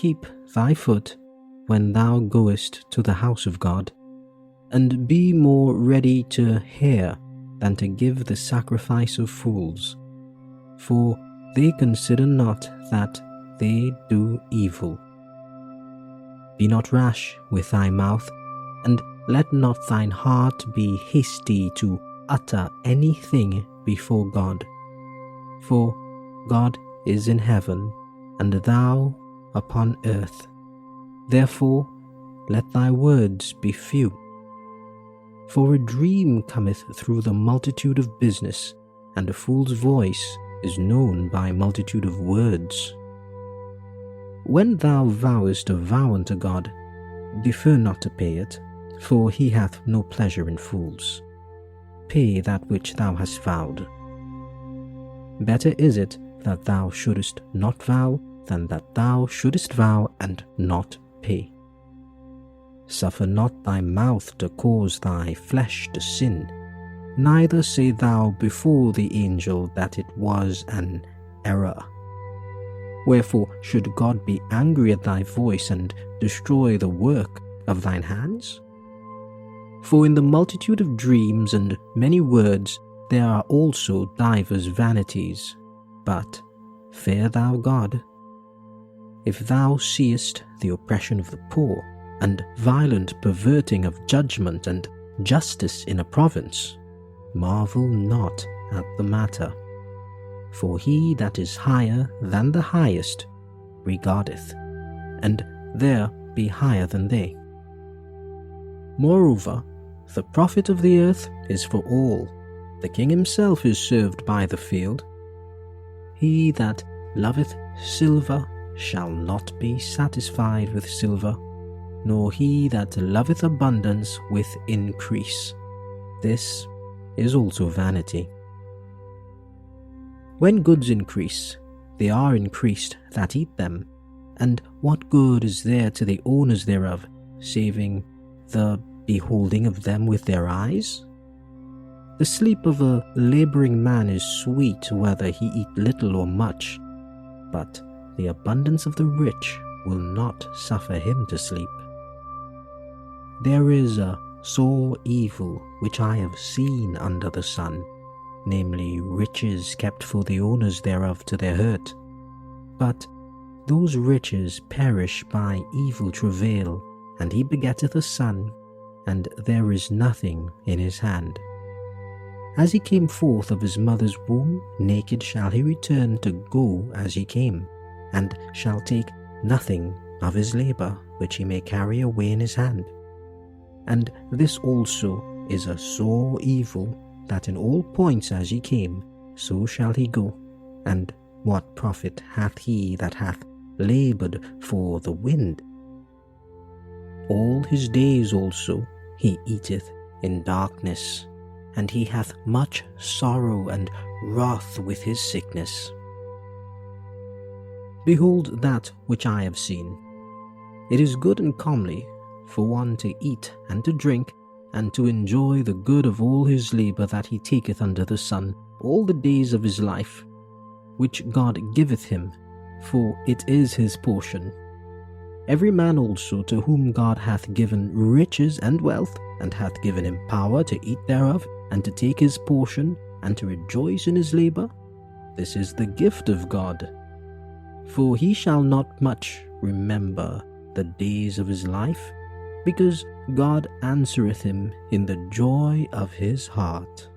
keep thy foot when thou goest to the house of God, and be more ready to hear than to give the sacrifice of fools, for they consider not that they do evil. Be not rash with thy mouth, and let not thine heart be hasty to utter anything before God. For God is in heaven, and thou upon earth. Therefore let thy words be few. For a dream cometh through the multitude of business, and a fool's voice is known by multitude of words. When thou vowest a vow unto God, defer not to pay it, for he hath no pleasure in fools. Pay that which thou hast vowed. Better is it that thou shouldest not vow than that thou shouldest vow and not pay. Suffer not thy mouth to cause thy flesh to sin, neither say thou before the angel that it was an error. Wherefore should God be angry at thy voice and destroy the work of thine hands? For in the multitude of dreams and many words there are also divers vanities, but fear thou God. If thou seest the oppression of the poor, and violent perverting of judgment and justice in a province, marvel not at the matter. For he that is higher than the highest regardeth, and there be higher than they. Moreover, the profit of the earth is for all. The king himself is served by the field. He that loveth silver shall not be satisfied with silver, nor he that loveth abundance with increase. This is also vanity. When goods increase, they are increased that eat them, and what good is there to the owners thereof, saving the beholding of them with their eyes? The sleep of a labouring man is sweet whether he eat little or much, but the abundance of the rich will not suffer him to sleep. There is a sore evil which I have seen under the sun, namely riches kept for the owners thereof to their hurt. But those riches perish by evil travail, and he begetteth a son, and there is nothing in his hand. As he came forth of his mother's womb, naked shall he return to go as he came, and shall take nothing of his labour which he may carry away in his hand. And this also is a sore evil, that in all points as he came, so shall he go. And what profit hath he that hath laboured for the wind? All his days also he eateth in darkness, and he hath much sorrow and wrath with his sickness. Behold that which I have seen. It is good and comely for one to eat and to drink, and to enjoy the good of all his labour that he taketh under the sun all the days of his life, which God giveth him, for it is his portion. Every man also to whom God hath given riches and wealth, and hath given him power to eat thereof, and to take his portion, and to rejoice in his labour, this is the gift of God. For he shall not much remember the days of his life, because God answereth him in the joy of his heart.